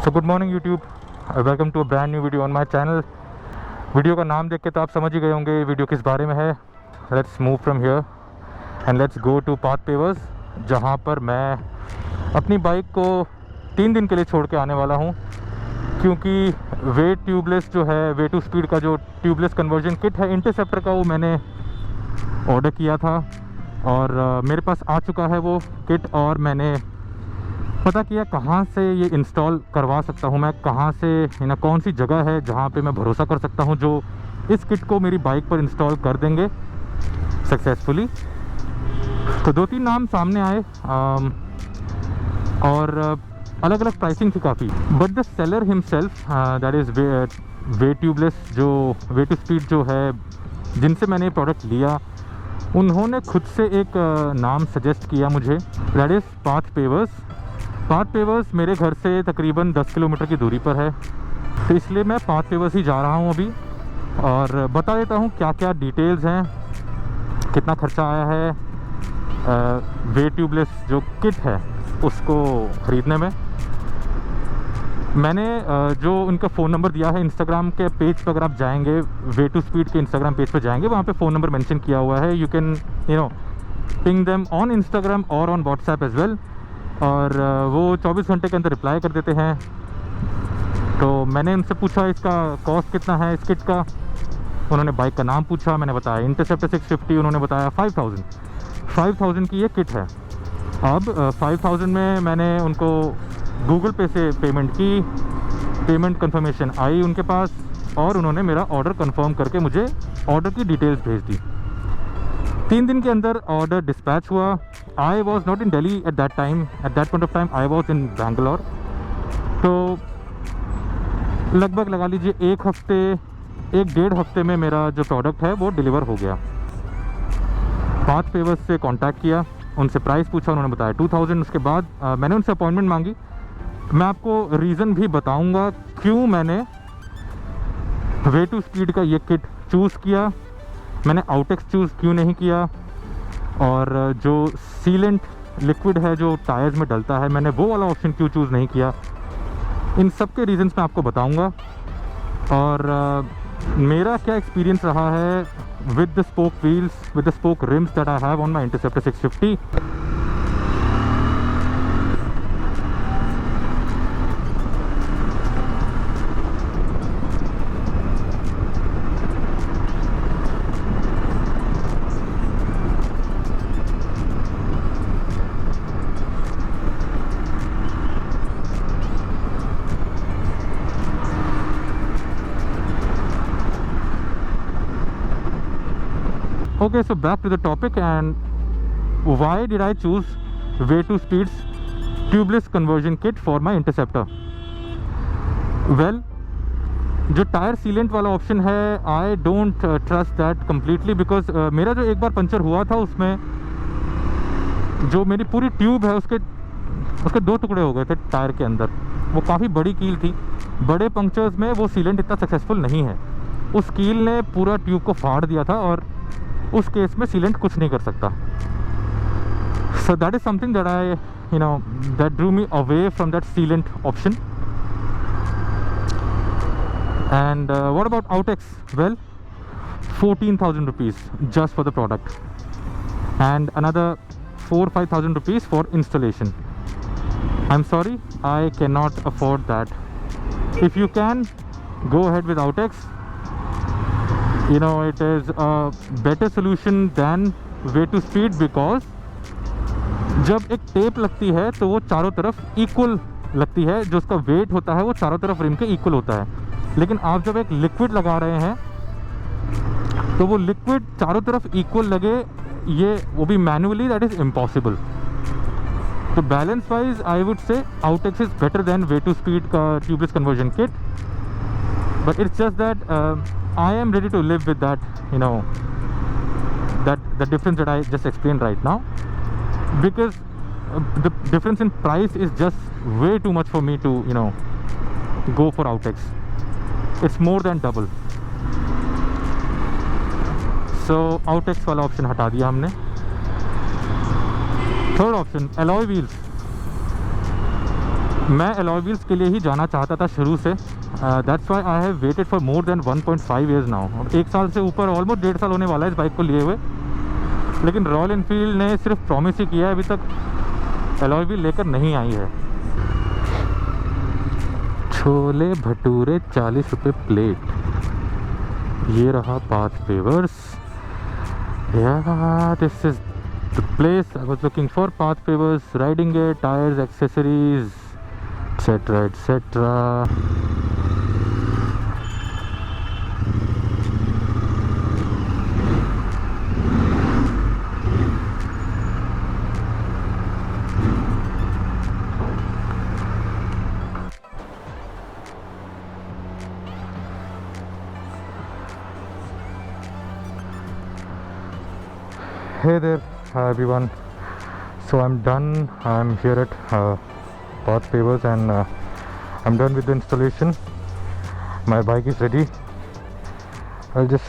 So good morning YouTube, welcome to a brand new video on my channel. Video का नाम देख के तो आप समझ ही गए होंगे ये वीडियो किस बारे में है। Let's move from here and let's go to Path Pavers, जहां पर मैं अपनी बाइक को 3 दिन के लिए छोड़ के आने वाला हूं, क्योंकि वे ट्यूबलेस जो है, वे टू स्पीड का जो ट्यूबलेस कन्वर्जन किट है इंटरसेप्टर का, वो मैंने ऑर्डर किया था और मेरे पास आ चुका है वो किट। और मैंने पता किया कहाँ से ये इंस्टॉल करवा सकता हूँ मैं, कहाँ से ना कौन सी जगह है जहाँ पे मैं भरोसा कर सकता हूँ जो इस किट को मेरी बाइक पर इंस्टॉल कर देंगे सक्सेसफुली। तो 2-3 नाम सामने आए और अलग अलग प्राइसिंग थी काफ़ी, but the seller himself that is way tubeless जो वे टू स्पीड जो है, जिनसे मैंने ये प्रोडक्ट लिया, उन्होंने खुद से एक नाम सजेस्ट किया मुझे, that is path pavers. Path pavers मेरे घर से तकरीबन 10 किलोमीटर की दूरी पर है, तो इसलिए मैं पाथ पेवर्स ही जा रहा हूँ अभी। और बता देता हूँ क्या क्या डिटेल्स हैं, कितना खर्चा आया है वे ट्यूबलेस जो किट है उसको ख़रीदने में। मैंने जो उनका फ़ोन नंबर दिया है इंस्टाग्राम के पेज पर, अगर आप जाएंगे वे टू स्पीड के इंस्टाग्राम पेज पर जाएंगे, वहाँ पे फ़ोन नंबर मेंशन किया हुआ है। You can ping them on Instagram और ऑन व्हाट्सएप एज वेल, और वो 24 घंटे के अंदर रिप्लाई कर देते हैं। तो मैंने उनसे पूछा इसका कॉस्ट कितना है इस किट का, उन्होंने बाइक का नाम पूछा, मैंने बताया इंटरसेप्टर 650, उन्होंने बताया 5000 की ये किट है। अब 5000 में मैंने उनको गूगल पे से पेमेंट की, पेमेंट कंफर्मेशन आई उनके पास, और उन्होंने मेरा ऑर्डर कंफर्म करके मुझे ऑर्डर की डिटेल्स भेज दी। 3 दिन के अंदर ऑर्डर डिस्पैच हुआ। I was not in Delhi at that time, at that point of time I was in Bangalore. तो लगभग लगा लीजिए 1-1.5 हफ्ते में मेरा जो प्रोडक्ट है वो डिलीवर हो गया। पाथ पेवर्स से कांटेक्ट किया, उनसे प्राइस पूछा, उन्होंने बताया 2000। उसके बाद मैंने उनसे अपॉइंटमेंट मांगी। मैं आपको रीज़न भी बताऊंगा क्यों मैंने वे टू स्पीड का ये किट चूज़ किया, मैंने आउटेक्स चूज़ क्यों नहीं किया, और जो सीलेंट लिक्विड है जो टायर्स में डलता है, मैंने वो वाला ऑप्शन क्यों चूज़ नहीं किया। इन सब के रीज़न्स मैं आपको बताऊंगा, और मेरा क्या एक्सपीरियंस रहा है with the spoke wheels, with the spoke RIMS that I have on my interceptor 650। Okay, so back to the topic, and why did I choose Way to Speed's tubeless conversion kit for my Interceptor? Well, जो tyre sealant वाला option है, I don't trust that completely, because मेरा जो एक बार puncture हुआ था उसमें जो मेरी पूरी ट्यूब है उसके 2 टुकड़े हो गए थे टायर के अंदर। वो काफ़ी बड़ी कील थी, बड़े पंक्चर्स में वो सीलेंट इतना सक्सेसफुल नहीं है। उस कील ने पूरा ट्यूब को फाड़ दिया था, और उस केस में सीलेंट कुछ नहीं कर सकता। So that is something that I that drew me away from that sealant option. And what about Outex? Well, 14,000 rupees just for the product, and another 4-5,000 rupees for installation. I'm sorry, I cannot afford that. If you can, go ahead with Autex. It is a better solution than Way to Speed, because जब एक tape लगती है तो वो चारों तरफ equal लगती है, जो उसका वेट होता है वो चारों तरफ रिम के इक्वल होता है। लेकिन आप जब एक लिक्विड लगा रहे हैं तो वो लिक्विड चारों तरफ इक्वल लगे, ये वो भी मैनुअली, दैट इज़ इम्पॉसिबल। तो balance wise I would say Outex is better than way to speed का tubeless conversion kit, but it's just that I am ready to live with that, that the difference that I just explained right now, because the difference in price is just way too much for me to go for Autex. It's more than double. So Autex वाला option हटा दिया हमने। Third option, alloy wheels। मैं alloy wheels के लिए ही जाना चाहता था शुरू से। That's why I have waited for more than 1.5 years now. और 1 साल से ऊपर, ऑलमोस्ट 1.5 साल होने वाला है इस बाइक को लिए हुए। लेकिन रॉयल एनफील्ड ने सिर्फ प्रॉमिस ही किया है, अभी तक अलॉय व्हील लेकर नहीं आई है। छोले भटूरे 40 रुपये प्लेट। ये रहा Path pavers. Yeah, this is the place I was looking for. Path pavers, riding gear, tires, accessories, etc, etc. Hey there, everyone. So I'm done. I'm here at Path Pavers and I'm done with the installation. My bike is ready. I'll just,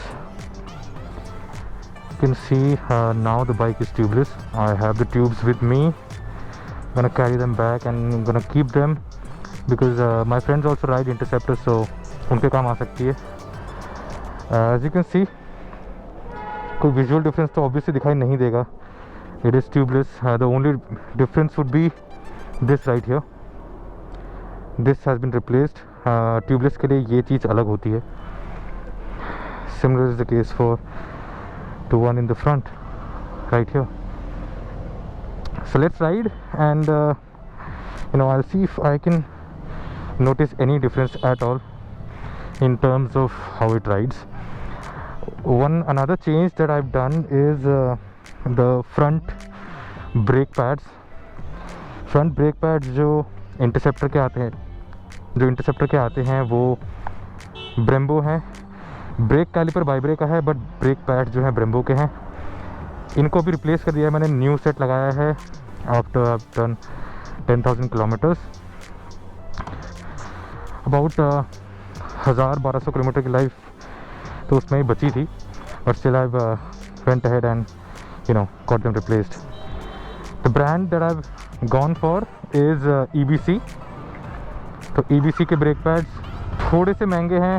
you can see now the bike is tubeless. I have the tubes with me. I'm gonna carry them back and I'm gonna keep them because my friends also ride Interceptor, so उनके काम आ सकती है। As you can see, कोई visual difference तो obviously दिखाई नहीं देगा। It is tubeless. The only difference would be this right here, this has been replaced. Tubeless के लिए ये चीज़ अलग होती है। Similar is the case for to one in the front right here. So let's ride and you know, I'll see if I can notice any difference at all in terms of how it rides. Another change that I've done is the front brake pads. Front brake pads जो interceptor के आते हैं वो Brembo हैं। Break caliper बाइब्रेक का है, but brake pad जो है ब्रेम्बो के हैं। इनको भी रिप्लेस कर दिया है मैंने, न्यू सेट लगाया है after I have done 10,000 kilometres. About 1000-1200 kilometre की लाइफ तो उसमें ही बची थी, but still I went ahead and you know got them replaced. The brand that I've gone for is EBC. तो EBC के ब्रेक पैड्स थोड़े से महंगे हैं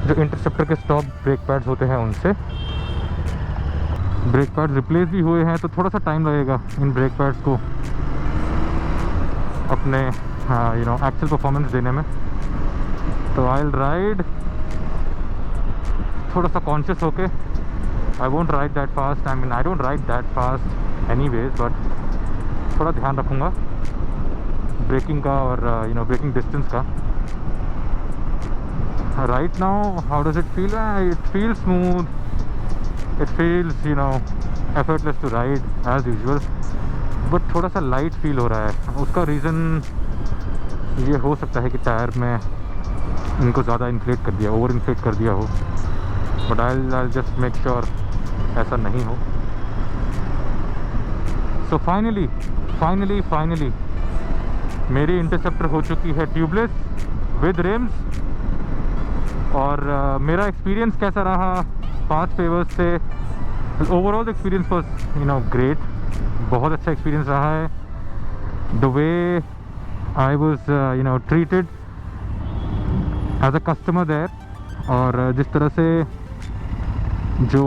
जो इंटरसेप्टर के स्टॉक ब्रेक पैड्स होते हैं उनसे। ब्रेक पैड्स रिप्लेस भी हुए हैं तो थोड़ा सा टाइम लगेगा इन ब्रेक पैड्स को अपने you know एक्चुअल परफॉर्मेंस देने में। तो आई विल राइड थोड़ा सा कॉन्शियस होके। I won't ride that fast. I mean, I don't ride that fast anyways, but थोड़ा ध्यान रखूँगा ब्रेकिंग का और you know ब्रेकिंग डिस्टेंस का। Right now, how does it feel? It feels smooth. It feels you know effortless to ride as usual. But थोड़ा सा light feel हो रहा है। उसका रीज़न ये हो सकता है कि टायर में इनको ज़्यादा इन्फ्लेट कर दिया, ओवर इन्फ्लेट कर दिया हो। But I'll just make sure ऐसा नहीं हो। सो फाइनली मेरी इंटरसेप्टर हो चुकी है ट्यूबलेस विद रिम्स। और मेरा एक्सपीरियंस कैसा रहा पाथ पेवर्स से? Overall experience was you know great. बहुत अच्छा एक्सपीरियंस रहा है। The way I was you know treated as a customer there, और जिस तरह से जो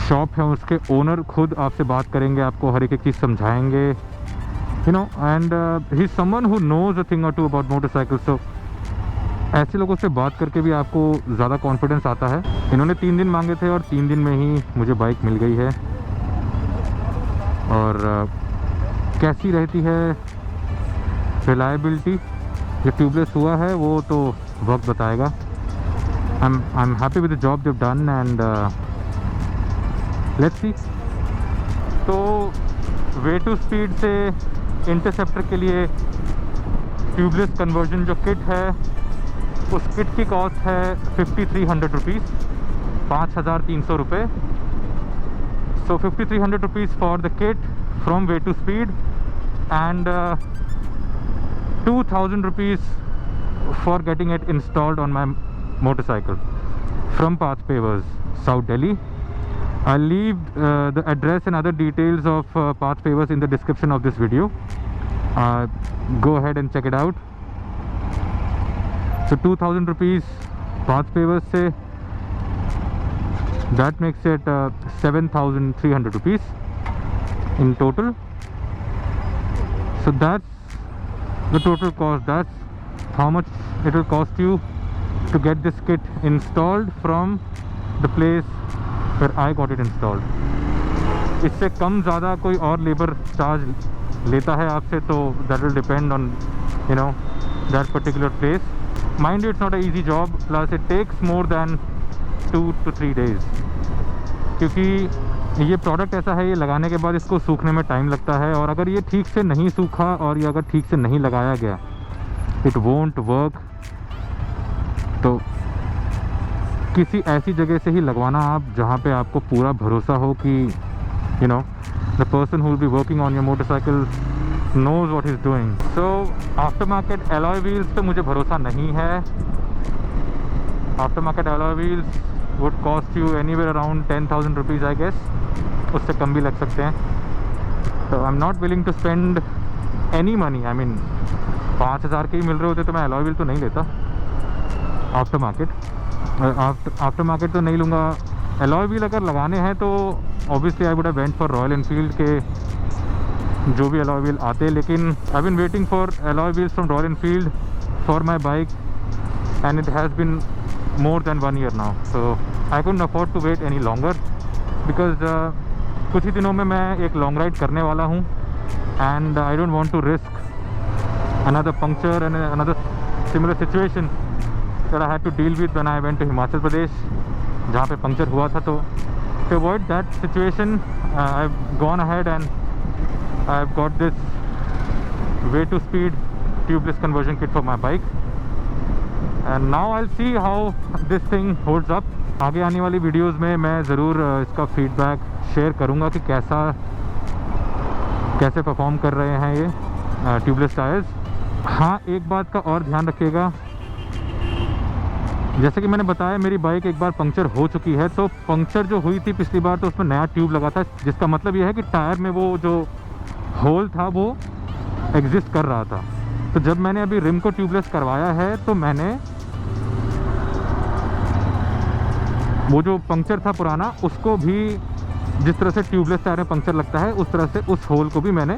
शॉप है उसके ओनर खुद आपसे बात करेंगे, आपको हर एक चीज़ समझाएंगे you know, and he is someone who knows a thing or two about motorcycle. So ऐसे लोगों से बात करके भी आपको ज़्यादा कॉन्फिडेंस आता है। इन्होंने 3 दिन मांगे थे और 3 दिन में ही मुझे बाइक मिल गई है। और कैसी रहती है रिलायबिलिटी जो ट्यूबलेस हुआ है वो तो वक्त बताएगा। I'm happy with the job they've done and let's see। तो वे टू स्पीड से इंटरसेप्टर के लिए ट्यूबलेस कन्वर्जन जो किट है उस किट की कॉस्ट है 5300 रुपीज़, 5300 रुपये। So 5300 rupees for the kit from way to speed and 2000 rupees for getting it installed on my motorcycle from Path Pavers, South Delhi. I'll leave the address and other details of Path Pavers in the description of this video. go ahead and check it out. So 2000 rupees 5 papers से, that makes it 7300 rupees in total. So that's the total cost. That's how much it will cost you to get this kit installed from the place where I got it installed. इससे कम ज़्यादा कोई और labour charge लेता है आपसे तो that will depend on that particular place. Mind you, it's not an easy job, plus it takes more than 2 to 3 days, क्योंकि ये प्रोडक्ट ऐसा है, ये लगाने के बाद इसको सूखने में टाइम लगता है, और अगर ये ठीक से नहीं सूखा और ये अगर ठीक से नहीं लगाया गया, इट वोंट वर्क। तो किसी ऐसी जगह से ही लगवाना आप जहाँ पे आपको पूरा भरोसा हो कि the person who will be working on your motorcycle knows what he's doing. So aftermarket alloy wheels पे मुझे भरोसा नहीं है. Aftermarket alloy wheels would cost you anywhere around 10,000 rupees I guess. उससे कम भी लग सकते हैं. So I'm not willing to spend any money. I mean 5,000 के ही मिल रहे होते तो मैं alloy wheel तो नहीं लेता आफ्टरमार्केट तो नहीं लूँगा. alloy wheel अगर लगाने हैं तो obviously I would have went for Royal Enfield के जो भी alloy wheel आते, लेकिन I've been waiting for alloy wheels from Royal Enfield for my bike and it has been more than 1 year now, so I couldn't afford to wait any longer because कुछ ही दिनों में मैं एक long ride करने वाला हूँ and I don't want to risk another puncture and another similar situation that I had to deal with when I went to Himachal Pradesh, जहाँ पे पंक्चर हुआ था. तो to avoid that situation I've gone ahead and I've got this Way2Speed tubeless conversion kit for my bike, and now I'll see how this thing holds up. आगे आने वाली videos में मैं ज़रूर इसका फीडबैक शेयर करूँगा कि कैसे परफॉर्म कर रहे हैं ये ट्यूबलेस टायर्स. हाँ, एक बात का और ध्यान रखिएगा, जैसे कि मैंने बताया मेरी बाइक एक बार पंक्चर हो चुकी है. तो पंक्चर जो हुई थी पिछली बार तो उसमें नया ट्यूब लगा था, जिसका मतलब यह है कि टायर में वो जो होल था वो एग्जिस्ट कर रहा था. तो जब मैंने अभी रिम को ट्यूबलेस करवाया है तो मैंने वो जो पंक्चर था पुराना उसको भी, जिस तरह से ट्यूबलेस टायर में पंक्चर लगता है उस तरह से उस होल को भी मैंने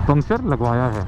पंक्चर लगवाया है.